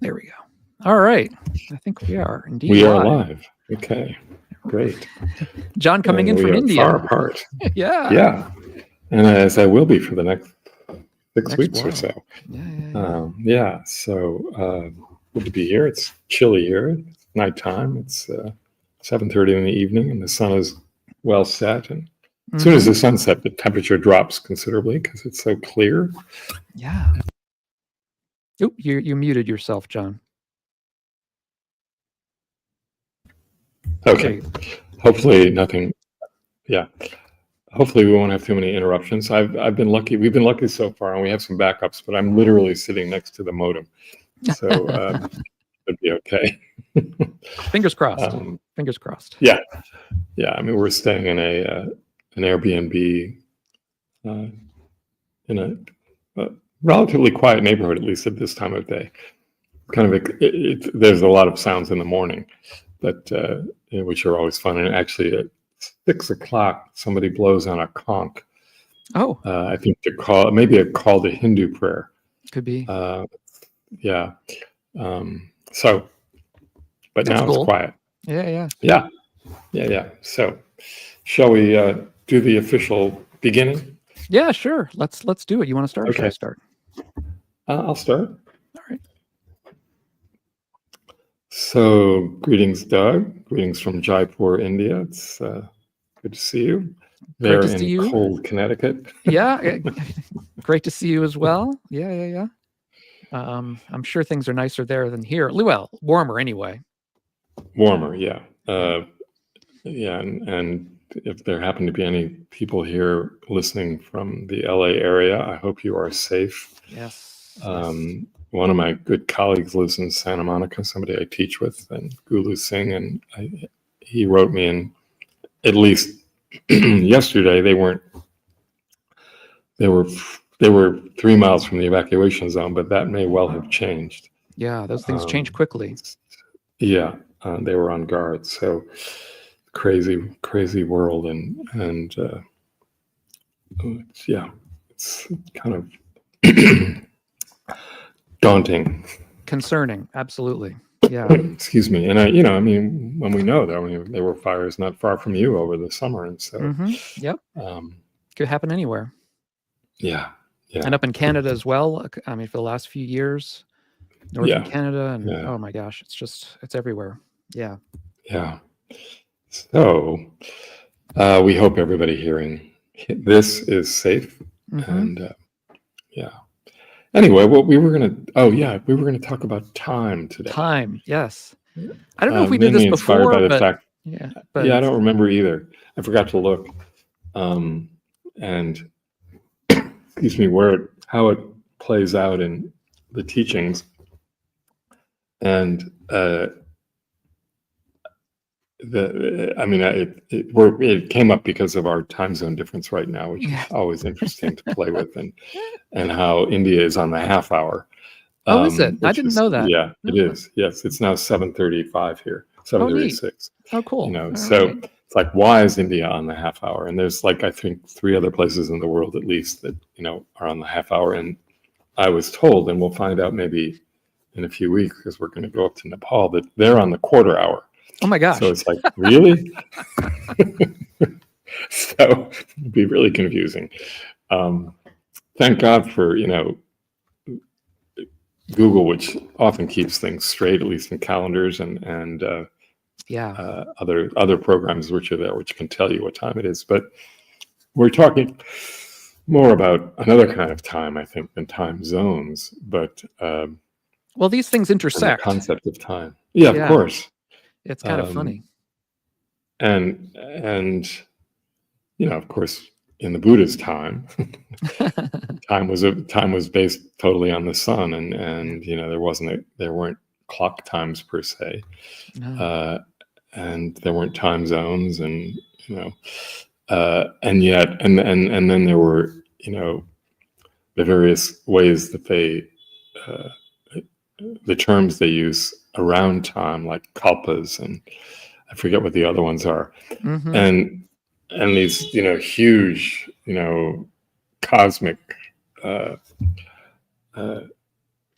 There we go. All right. I think we are indeed We are live. Okay, great. John coming in from India. Far apart. Yeah. Yeah. And as I will be for the next 6 weeks or so. Yeah. So good to be here. It's chilly here. It's nighttime. It's 7:30 in the evening, and the sun is well set. And as soon as the sun sets, the temperature drops considerably because it's so clear. Yeah. Oop, you muted yourself, John. Okay. Hopefully nothing. Yeah. Hopefully we won't have too many interruptions. I've been lucky. We've been lucky so far, and we have some backups. But I'm literally sitting next to the modem, so it'll be okay. Fingers crossed. Fingers crossed. Yeah. I mean, we're staying in an Airbnb in a relatively quiet neighborhood, at least at this time of day. Kind of, there's a lot of sounds in the morning, but which are always fun. And actually, at 6 o'clock, somebody blows on a conch. Oh, I think maybe a call to Hindu prayer. Could be. Yeah. So, but That's now cool. It's quiet. Yeah. So, shall we do the official beginning? Yeah, sure. Let's do it. You want to start or should I start? I'll start. All right. So, greetings, Doug. Greetings from Jaipur, India. It's good to see you. There in cold Connecticut. Yeah, great to see you as well. Yeah. I'm sure things are nicer there than here. Well, warmer anyway. Warmer, yeah. And if there happen to be any people here listening from the LA area, I hope you are safe. Yes. One of my good colleagues lives in Santa Monica, somebody I teach with, and Gulu Singh, and he wrote me, and at least yesterday they were 3 miles from the evacuation zone, but that may well have changed. Yeah, those things change quickly. Yeah, they were on guard. So crazy world, and it's kind of daunting, concerning. Absolutely. Yeah. Excuse me. And I mean, when we know that there were fires not far from you over the summer, and so Yep. Could happen anywhere. Yeah. And up in Canada as well. I mean, for the last few years, northern Canada, and oh my gosh, it's everywhere. Yeah. So we hope everybody hearing this is safe, and Anyway, what we were going to talk about time today. Time, yes. I don't know if we did this before, by the but fact, I don't remember either. I forgot to look, and excuse me, how it plays out in the teachings, and it came up because of our time zone difference right now, which is always interesting to play with, and how India is on the half hour. Oh, is it? I didn't know that. Yeah, it is. Yes, it's now 7:35 here, 7:36. Oh, cool. It's like, why is India on the half hour? And there's I think 3 other places in the world at least that are on the half hour. And I was told, and we'll find out maybe in a few weeks because we're going to go up to Nepal, that they're on the quarter hour. Oh my gosh. So it's like, really? So it'd be really confusing. Thank God for, Google, which often keeps things straight, at least in calendars and other programs which are there, which can tell you what time it is. But we're talking more about another kind of time, I think, than time zones. But well, these things intersect. The concept of time. Yeah, of course. It's kind of funny. And of course, in the Buddha's time, time was based totally on the sun, and there weren't clock times per se, and there weren't time zones, and and then there were the various ways that the terms they use around time, like kalpas, and I forget what the other ones are, and these huge cosmic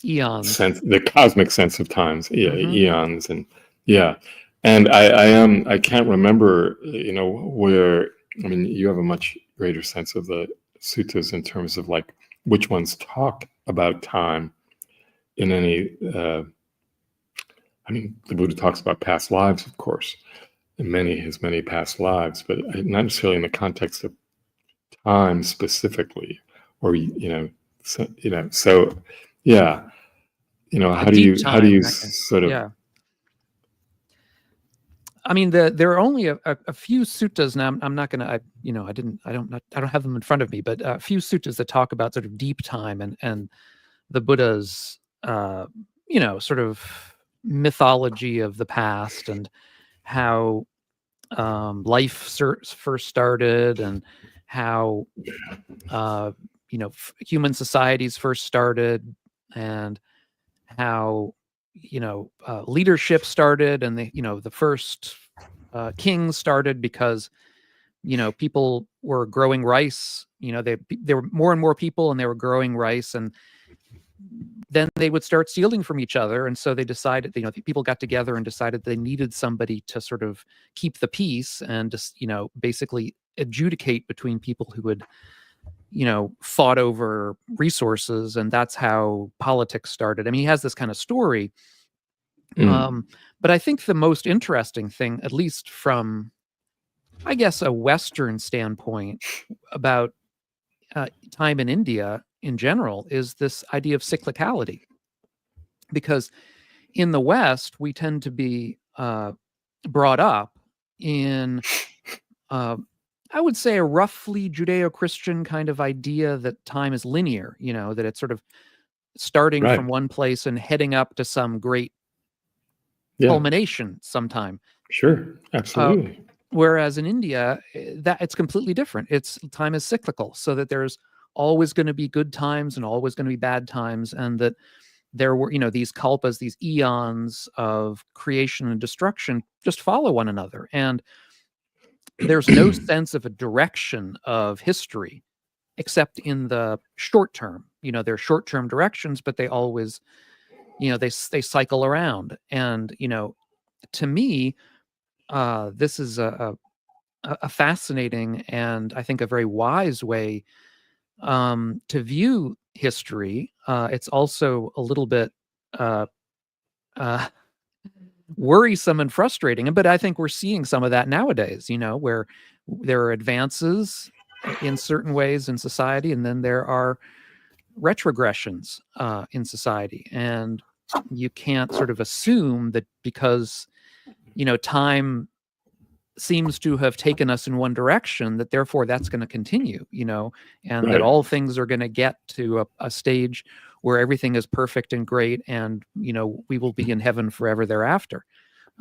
Eons. the cosmic sense of times, Mhm. eons, and yeah. And I can't remember, where. I mean, you have a much greater sense of the suttas in terms of like which ones talk about time in any. I mean, the Buddha talks about past lives, of course, and his many past lives, but not necessarily in the context of time specifically, or so yeah. A How do deep you time, that kind. sort of. Yeah. I mean, there are only a few suttas, and I'm not going to, I don't have them in front of me, but a few suttas that talk about sort of deep time and the Buddha's, sort of mythology of the past and how life first started and how, human societies first started and how leadership started and the first kings started because people were growing rice. There were more and more people and they were growing rice, and then they would start stealing from each other, and so they decided, people got together and decided they needed somebody to sort of keep the peace and just basically adjudicate between people who had fought over resources, and that's how politics started. I mean, he has this kind of story. But I think the most interesting thing, at least from, I guess, a Western standpoint about time in India in general, is this idea of cyclicality. Because in the West, we tend to be brought up in, I would say, a roughly Judeo-Christian kind of idea that time is linear, that it's sort of starting Right. from one place and heading up to some great culmination sometime. Sure, absolutely. Whereas in India, that it's completely different. Time is cyclical, so that there's always going to be good times and always going to be bad times, and that there were, these kalpas, these eons of creation and destruction just follow one another. And there's no sense of a direction of history except in the short term. They're short-term directions, but they always, they cycle around. And, to me, this is a fascinating and I think a very wise way to view history. It's also a little bit uh, worrisome and frustrating, but I think we're seeing some of that nowadays, where there are advances in certain ways in society, and then there are retrogressions in society. And you can't sort of assume that because, time seems to have taken us in one direction, that therefore that's going to continue, and that all things are going to get to a stage where everything is perfect and great, and we will be in heaven forever thereafter.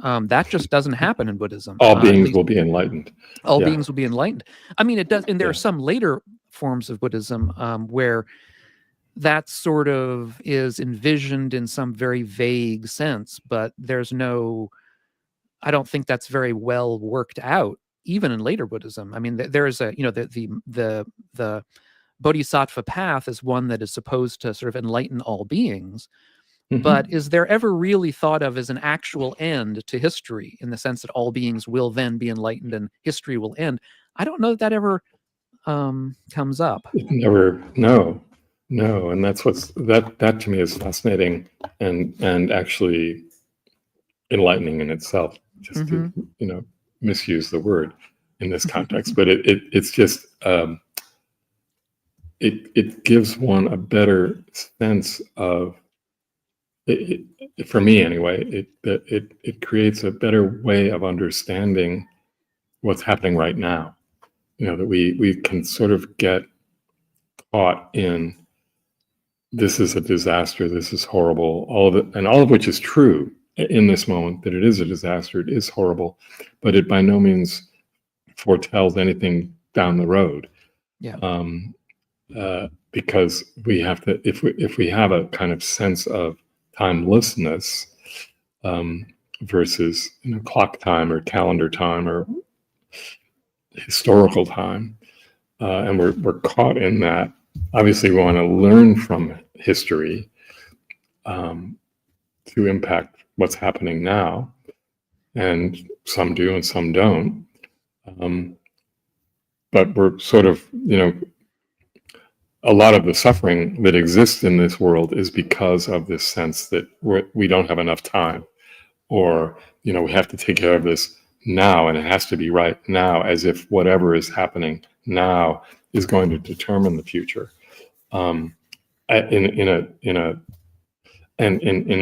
That just doesn't happen in Buddhism. All beings will be enlightened. All beings will be enlightened. I mean, it does, and there are some later forms of Buddhism where that sort of is envisioned in some very vague sense, but I don't think that's very well worked out, even in later Buddhism. I mean, there's the Bodhisattva path is one that is supposed to sort of enlighten all beings, but is there ever really thought of as an actual end to history, in the sense that all beings will then be enlightened and history will end? I don't know that ever comes up. Never, no, and that's that to me is fascinating and actually enlightening in itself. Just to misuse the word in this context, but it's just it gives one a better sense of it, for me anyway. It creates a better way of understanding what's happening right now. That we can sort of get caught in, this is a disaster, this is horrible, all of it, and all of which is true in this moment, that it is a disaster, it is horrible, but it by no means foretells anything down the road. Because we have to, if we have a kind of sense of timelessness versus clock time or calendar time or historical time, and we're caught in that. Obviously, we want to learn from history, to impact what's happening now, and some do and some don't. But we're sort of, a lot of the suffering that exists in this world is because of this sense that we don't have enough time, or we have to take care of this now, and it has to be right now, as if whatever is happening now is going to determine the future. In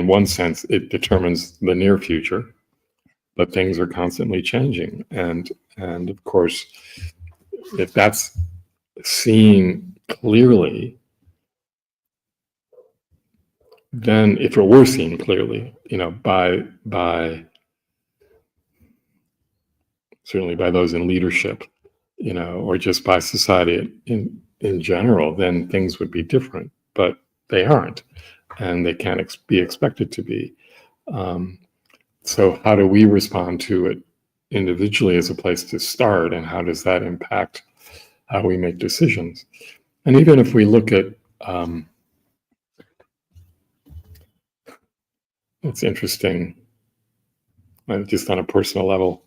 one sense, it determines the near future, but things are constantly changing, and of course, if that's seen clearly, then if it were seen clearly, by certainly by those in leadership, or just by society in general, then things would be different. But they aren't, and they can't be expected to be. So how do we respond to it individually as a place to start, and how does that impact how we make decisions? And even if we look at, it's interesting, just on a personal level,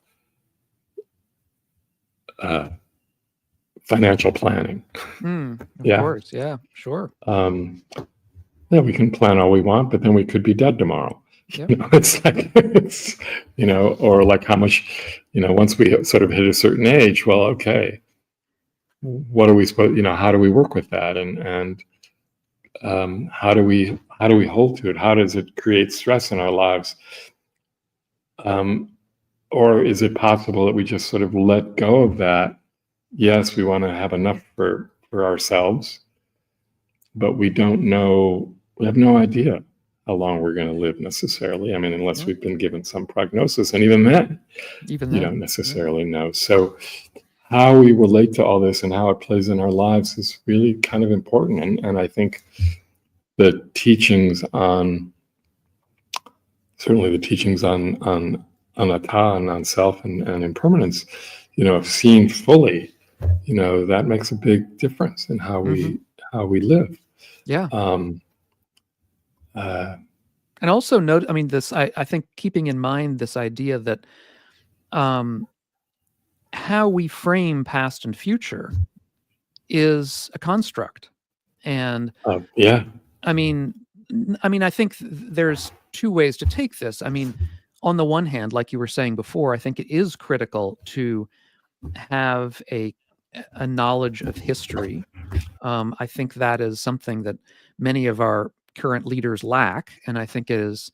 financial planning. Of course, yeah, sure. Yeah, we can plan all we want, but then we could be dead tomorrow. Yep. It's like, or like how much, once we sort of hit a certain age, well, okay, what are we supposed, how do we work with that? And how do we hold to it? How does it create stress in our lives? Or is it possible that we just sort of let go of that? Yes, we want to have enough for ourselves, but we don't know, we have no idea how long we're going to live necessarily. I mean, unless we've been given some prognosis, and even then, you don't necessarily know. So how we relate to all this and how it plays in our lives is really kind of important. And I think the teachings on, certainly the teachings on anatta and on self and impermanence, if seen fully, that makes a big difference in how we live. Yeah. And also note, I mean, this, I think keeping in mind this idea that how we frame past and future is a construct. And yeah. I mean, I think there's two ways to take this. I mean, on the one hand, like you were saying before, I think it is critical to have a knowledge of history. I think that is something that many of our current leaders lack, and I think it is,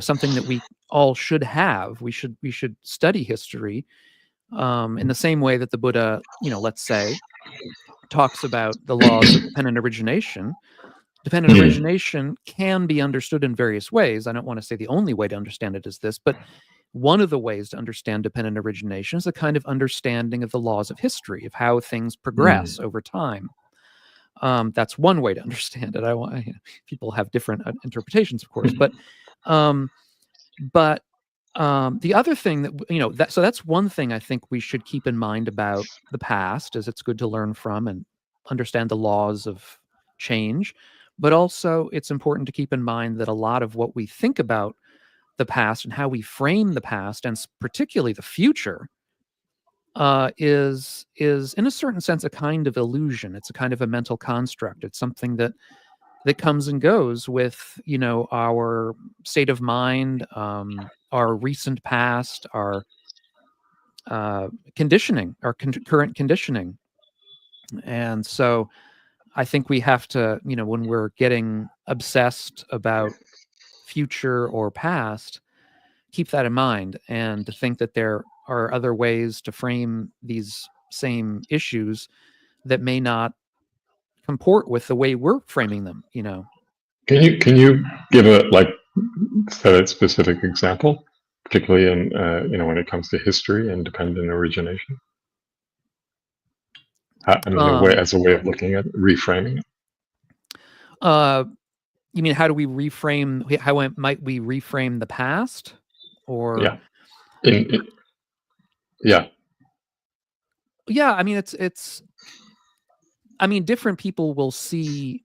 something that we all should have. We should study history in the same way that the Buddha, let's say, talks about the laws of dependent origination. Dependent origination can be understood in various ways. I don't want to say the only way to understand it is this, but one of the ways to understand dependent origination is a kind of understanding of the laws of history, of how things progress over time. That's one way to understand it. People have different interpretations, of course, but the other thing that so that's one thing I think we should keep in mind about the past, is it's good to learn from and understand the laws of change. But also, it's important to keep in mind that a lot of what we think about the past and how we frame the past, and particularly the future, is in a certain sense a kind of illusion. It's a kind of a mental construct. It's something that comes and goes with our state of mind, our recent past, our conditioning, our current conditioning. And so I think we have to, when we're getting obsessed about future or past, keep that in mind, and to think that there are other ways to frame these same issues that may not comport with the way we're framing them. Can you give a specific example, particularly in when it comes to history and dependent origination? As a way of looking at reframing it. You mean, how do we reframe? How might we reframe the past? Or yeah. I mean, it's. I mean, different people will see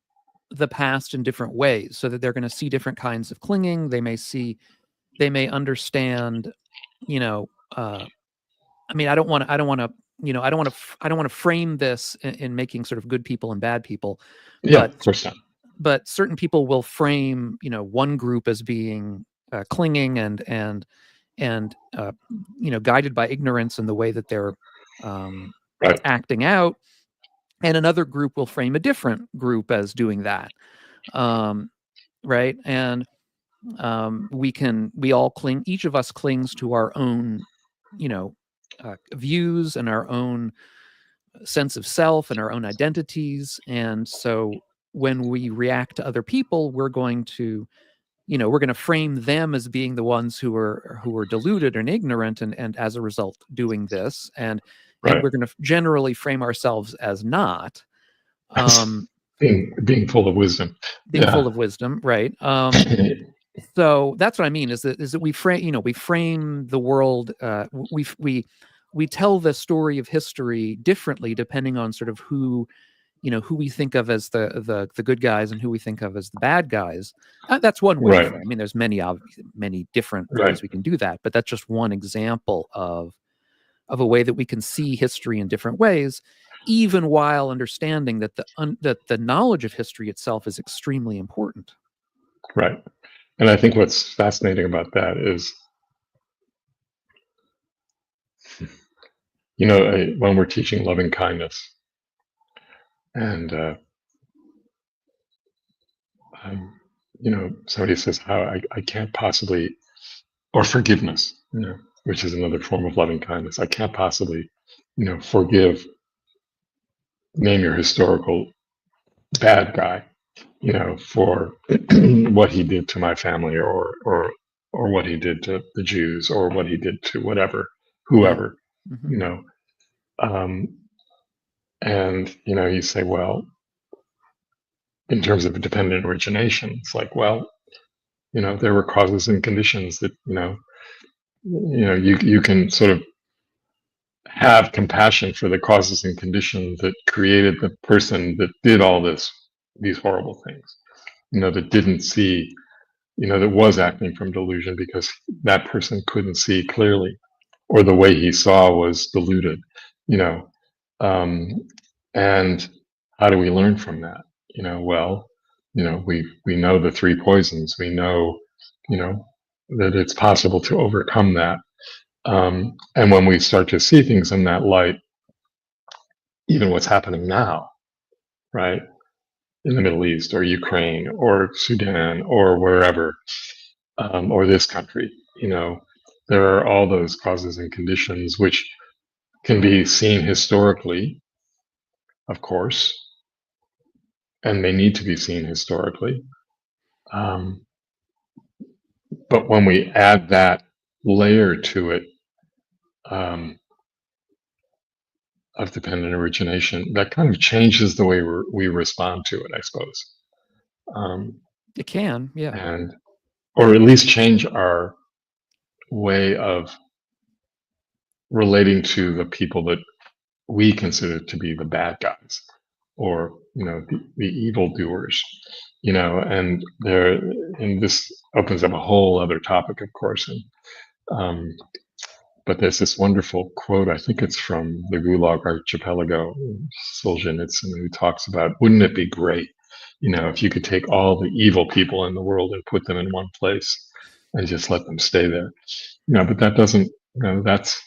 the past in different ways, so that they're going to see different kinds of clinging. They may understand, you know, I mean, I don't want to, I don't want to frame this in making sort of good people and bad people, Yeah, but of course not. certain people will frame, one group as being clinging and guided by ignorance in the way that they're um, Right. acting out, and another group will frame a different group as doing that, um, right? And we all cling. Each of us clings to our own, views and our own sense of self and our own identities, and so when we react to other people, we're going to frame them as being the ones who are deluded and ignorant, and as a result doing this, and Right. we're going to generally frame ourselves as not, As um, being full of wisdom. being Yeah. full of wisdom, right? So that's what I mean, is that we frame the world, we tell the story of history differently depending on sort of who we think of as the good guys and who we think of as the bad guys. That's one way to Right. frame. I mean, there's many different Right. ways we can do that, but that's just one example of a way that we can see history in different ways, even while understanding that the knowledge of history itself is extremely important. Right. And I think what's fascinating about that is, when we're teaching loving kindness, and um, somebody says, "How I can't possibly," or forgiveness, which is another form of loving kindness. I can't possibly, forgive, name your historical bad guy, for what he did to my family, or what he did to the Jews, or what he did to whatever, Yeah. whoever, Hmm. you know. Um, and you say, well, in terms of dependent origination, it's like, well, there were causes and conditions that you can sort of have compassion for the causes and conditions that created the person that did all these horrible things, that didn't see, that was acting from delusion because that person couldn't see clearly, or the way he saw was deluded, you know. Um, and how do we learn from that? Well, we know the three poisons. We know, that it's possible to overcome that. And when we start to see things in that light, even what's happening now, right, in the Middle East or Ukraine or Sudan or wherever, or this country, there are all those causes and conditions which can be seen historically, of course, and they need to be seen historically. Um, but when we add that layer to it, um, of dependent origination, that kind of changes the way we respond to it, I suppose. Um, It can, yeah. and or at least change our way of relating to the people that we consider to be the bad guys, or the evildoers, and this opens up a whole other topic, of course. And um, but there's this wonderful quote, I think it's from the Gulag Archipelago, Solzhenitsyn, who talks about, wouldn't it be great, if you could take all the evil people in the world and put them in one place and just let them stay there. But that doesn't, that's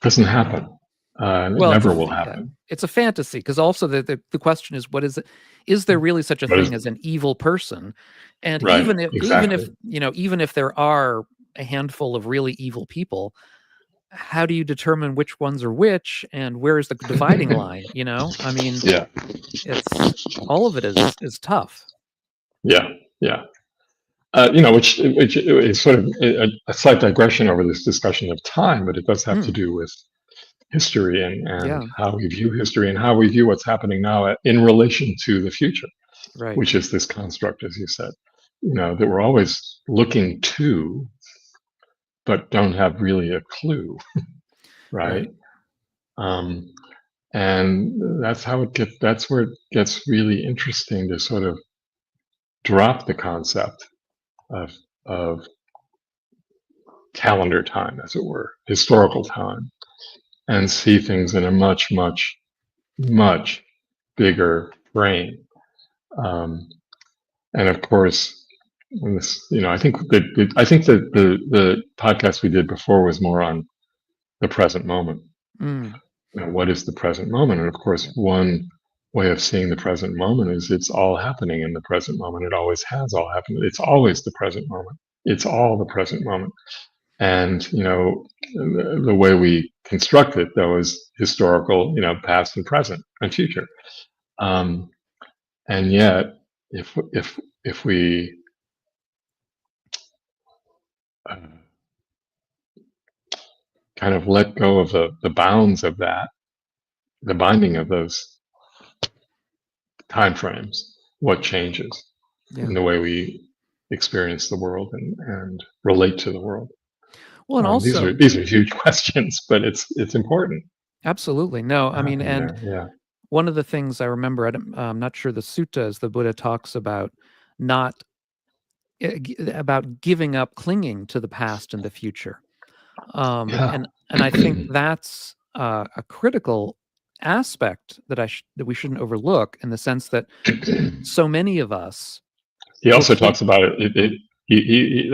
doesn't happen. It Well, never will happen. it's a fantasy, because also the question is, what is it? Is there really such a But thing as an evil person? And right, even if exactly. even if there are a handful of really evil people, how do you determine which ones are which, and where is the dividing line? I mean, Yeah, it's all of it is tough. yeah, yeah. Which is sort of a slight digression over this discussion of time, but it does have to Mm, do with history, and yeah, how we view history, and how we view what's happening now in relation to the future, right, which is this construct, as you said, that we're always looking to, but don't have really a clue, right? right. Um, And that's where it gets really interesting to sort of drop the concept of calendar time, as it were, historical time, and see things in a much, much, much bigger frame. And of course, I think that the podcast we did before was more on the present moment. What is the present moment? And of course, one way of seeing the present moment is it's all happening in the present moment. It always has all happened. It's always the present moment. It's all the present moment. And the way we construct it, though, is historical, past and present and future. And yet, if we kind of let go of the bounds of that, the binding of those time frames, what changes in the way we experience the world and relate to the world? Well, and also these are huge questions, but it's important. Absolutely. No, I mean, and one of the things I remember, I'm not sure the suttas, the Buddha talks about about giving up clinging to the past and the future. And I think that's a critical aspect that we shouldn't overlook, in the sense that so many of us. He also talks about it.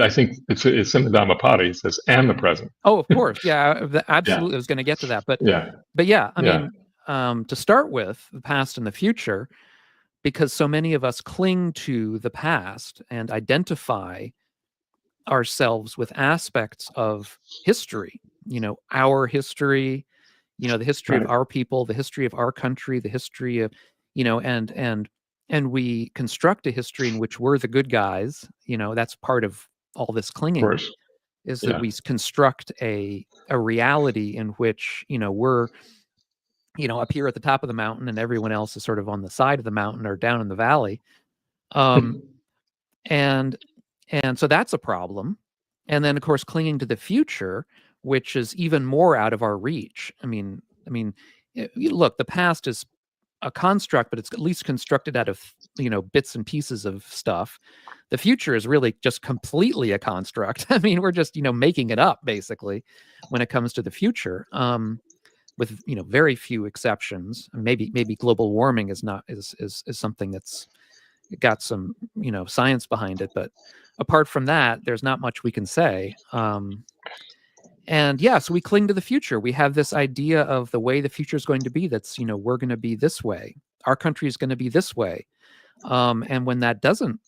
I think it's in the Dhammapada. He says, and the present. Oh, of course. Yeah, absolutely. I was going to get to that. But yeah, I mean, to start with, the past and the future, because so many of us cling to the past and identify ourselves with aspects of history, our history, the history of our people, the history of our country, the history of, and we construct a history in which we're the good guys. That's part of all this clinging, is that we construct a reality in which, we're, up here at the top of the mountain and everyone else is sort of on the side of the mountain or down in the valley. And so that's a problem. And then, of course, clinging to the future, which is even more out of our reach. I mean, look, the past is a construct, but it's at least constructed out of, bits and pieces of stuff. The future is really just completely a construct. I mean, we're just, making it up, basically, when it comes to the future, with, very few exceptions. Maybe global warming is something that's got some, science behind it. But apart from that, there's not much we can say. And yeah, so we cling to the future. We have this idea of the way the future is going to be. That's, we're going to be this way. Our country is going to be this way. And when that doesn't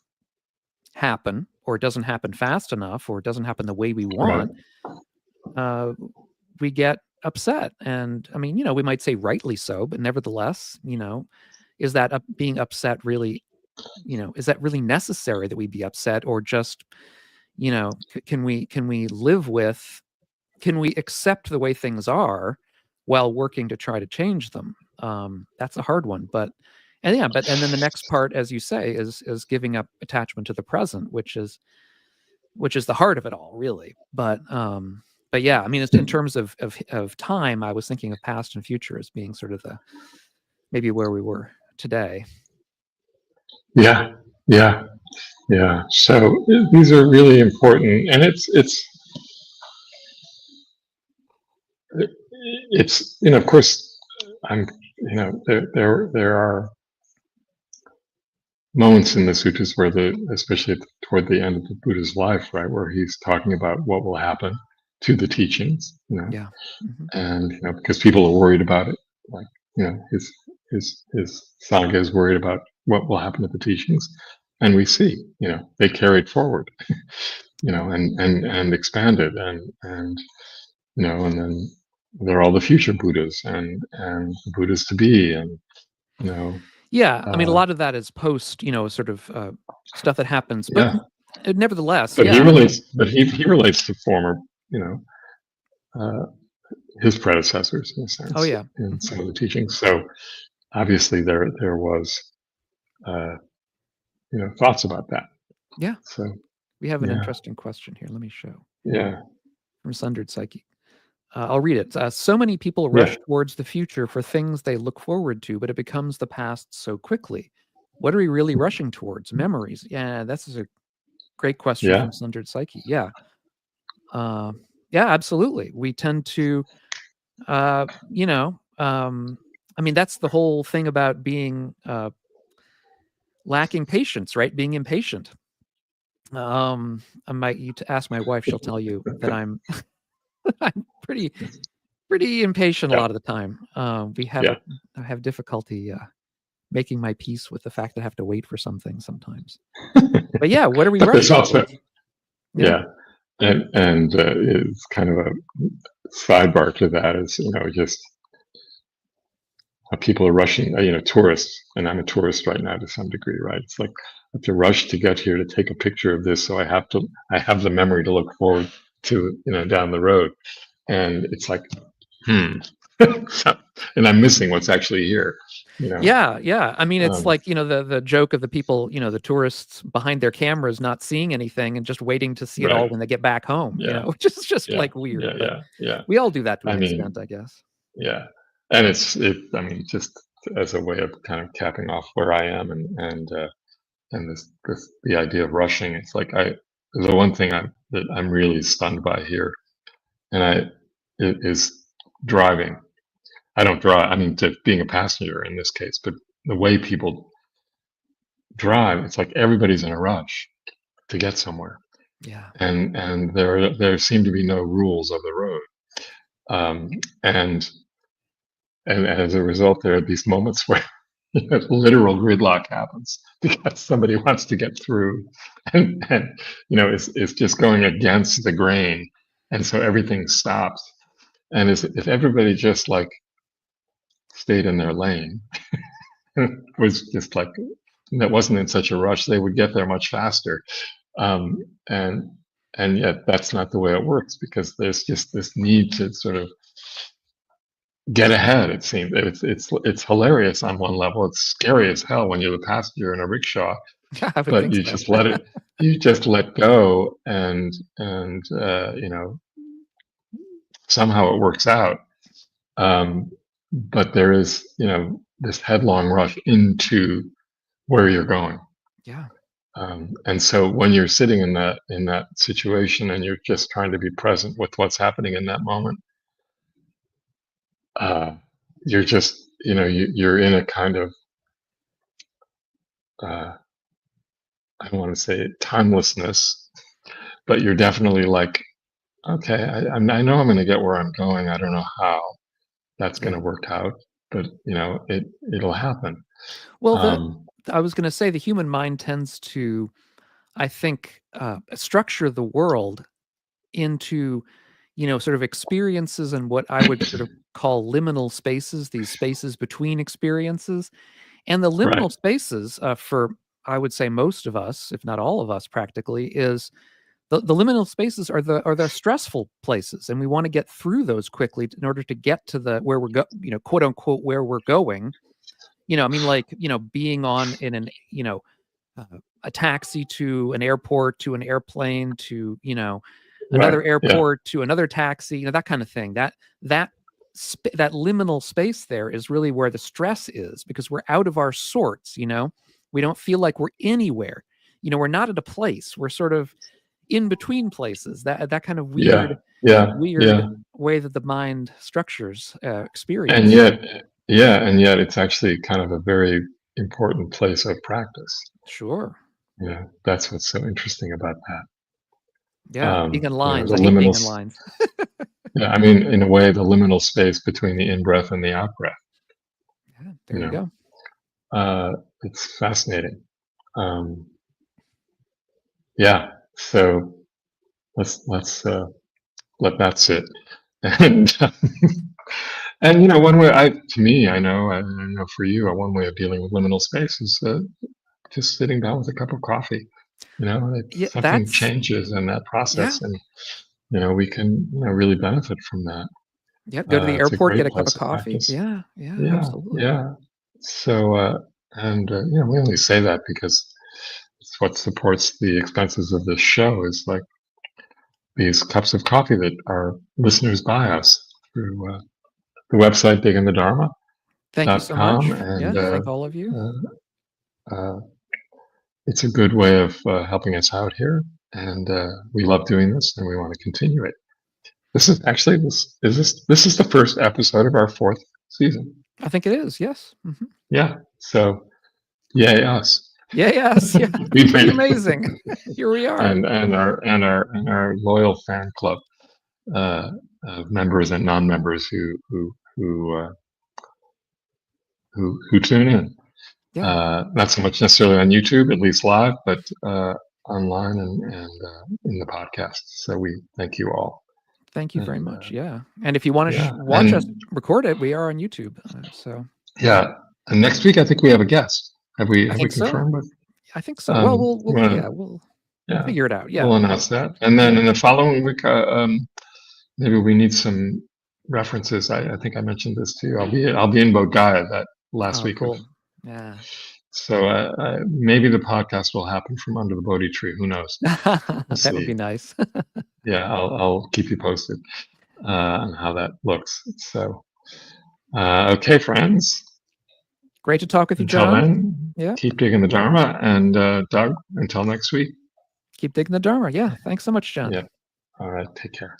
happen, or it doesn't happen fast enough, or it doesn't happen the way we want, we get upset. And I mean, we might say rightly so, but nevertheless, is that being upset really, is that really necessary that we be upset? Or just, can we live with, can we accept the way things are while working to try to change them? That's a hard one, and then the next part, as you say, is giving up attachment to the present, which is the heart of it all, really. But yeah, I mean, it's, in terms of time, I was thinking of past and future as being sort of maybe where we were today. Yeah. So these are really important, and it's of course, there are moments in the sutras where especially toward the end of the Buddha's life, right, where he's talking about what will happen to the teachings, and because people are worried about it, like his sangha is worried about what will happen to the teachings, and we see they carried forward, and expanded, and and then there are all the future Buddhas and the Buddhas to be, and yeah, I mean, a lot of that is post, sort of stuff that happens, but nevertheless, he relates to former, his predecessors, in a sense. Oh yeah, in some of the teachings. So obviously there was, thoughts about that. Yeah. So we have an interesting question here. Let me show. Yeah. From Sundered Psyche. I'll read it. So many people Yeah. rush towards the future for things they look forward to, but it becomes the past so quickly. What are we really rushing towards? Memories. Yeah, that's a great question Yeah. from Sundered Psyche. Yeah. Yeah, absolutely. We tend to, you know, I mean, that's the whole thing about being lacking patience, right? Being impatient. I might you to ask my wife; she'll tell you that I'm I'm pretty impatient a Yeah. lot of the time. Yeah. I have difficulty making my peace with the fact that I have to wait for something sometimes. But yeah, what are we But there's rushing also, towards? Yeah, yeah. And it's kind of a sidebar to that is, just people are rushing, tourists, and I'm a tourist right now to some degree, right? It's like I have to rush to get here to take a picture of this, so I have the memory to look forward to, down the road, and it's like, hmm, and I'm missing what's actually here, yeah, yeah. I mean, it's um, like the joke of the people, the tourists behind their cameras not seeing anything and just waiting to see it all right? when they get back home. Yeah, Which is just yeah, like weird, yeah, but yeah, yeah. we all do that to I an extent, mean, I guess. yeah, and I mean, just as a way of kind of capping off where I am, and this the idea of rushing. It's like the one thing that I'm really stunned by here, and it is driving. I don't drive. I mean, to being a passenger in this case, but the way people drive, it's like everybody's in a rush to get somewhere, Yeah. and there seem to be no rules of the road, um, and and as a result, there are these moments where literal gridlock happens because somebody wants to get through, and is just going against the grain, and so everything stops. And if everybody just like stayed in their lane, was just like that wasn't in such a rush, they would get there much faster. Um, and and yet that's not the way it works because there's just this need to sort of get ahead. It seems it's hilarious on one level. It's scary as hell when you're the passenger in a rickshaw, Yeah, I would but think so. you just let go, and somehow it works out. Um, but there is this headlong rush into where you're going. Yeah. And so when you're sitting in that situation and you're just trying to be present with what's happening in that moment, uh, you're just you're in a kind of uh, I don't want to say timelessness, but you're definitely like, okay, I know I'm going to get where I'm going. I don't know how that's going Yeah. to work out, but it'll happen. Well, Um, I was going to say the human mind tends to, I think, structure the world into, sort of experiences and what I would sort of call liminal spaces, these spaces between experiences. And the right. liminal spaces, for I would say most of us, if not all of us practically, is the liminal spaces are the stressful places, and we want to get through those quickly in order to get to the where we're quote unquote where we're going. I mean, like, being on in an, uh, a taxi to an airport to an airplane to, Right. another Yeah. airport to another taxi, that kind of thing. That that liminal space there is really where the stress is because we're out of our sorts. We don't feel like we're anywhere. We're not at a place. We're sort of in between places. That kind of Yeah. Yeah. weird Yeah. way that the mind structures And experience. yet, yeah, and yet it's actually kind of a very important place of practice. Sure. Yeah, that's what's so interesting about that. Yeah. Being in lines. The I hate being liminal, in lines. yeah, I mean, in a way, the liminal space between the in breath and the out breath. Yeah, You there you know, go. it's fascinating. Um, yeah, so let's let that sit. And and one way to me, I know for you, one way of dealing with liminal space is just sitting down with a cup of coffee. Yeah, Something that's changes in that process, yeah. and we can really benefit from that. Yep, go to the It's a airport, get great a cup of place of coffee. practice. Yeah, yeah, Yeah, absolutely. yeah. So, and we only say that because it's what supports the expenses of this show. Is like these cups of coffee that our listeners buy us through the website diggingthedharma.com. Thank you so much. And Yeah, thank all of you. It's a good way of helping us out here, and we love doing this, and we want to continue it. This is actually this is the first episode of our 4th season. I think it is. Yes. Mm-hmm. Yeah. So, yay us. Yeah. Yes. Yeah. We've made amazing. Here we are. And our loyal fan club of members and non-members who tune in. Yeah. Not so much necessarily on YouTube, at least live, but online and in the podcast. So we thank you all. Thank you very much. Yeah. And if you want to watch us record it, we are on YouTube. So yeah. And next week, I think we have a guest. Have we confirmed? So. I think so. Well, we'll figure it out. Yeah. We'll announce that. And then in the following week, maybe we need some references. I think I mentioned this too. I'll be in Bodh that last week. Cool. Yeah. So maybe the podcast will happen from under the Bodhi tree. Who knows? That would be nice. Yeah, I'll keep you posted on how that looks. So, okay, friends. Great to talk with you, Until Jon. Then, keep digging the Dharma. And Doug, until next week. Keep digging the Dharma. Yeah. Thanks so much, Jon. Yeah. All right. Take care.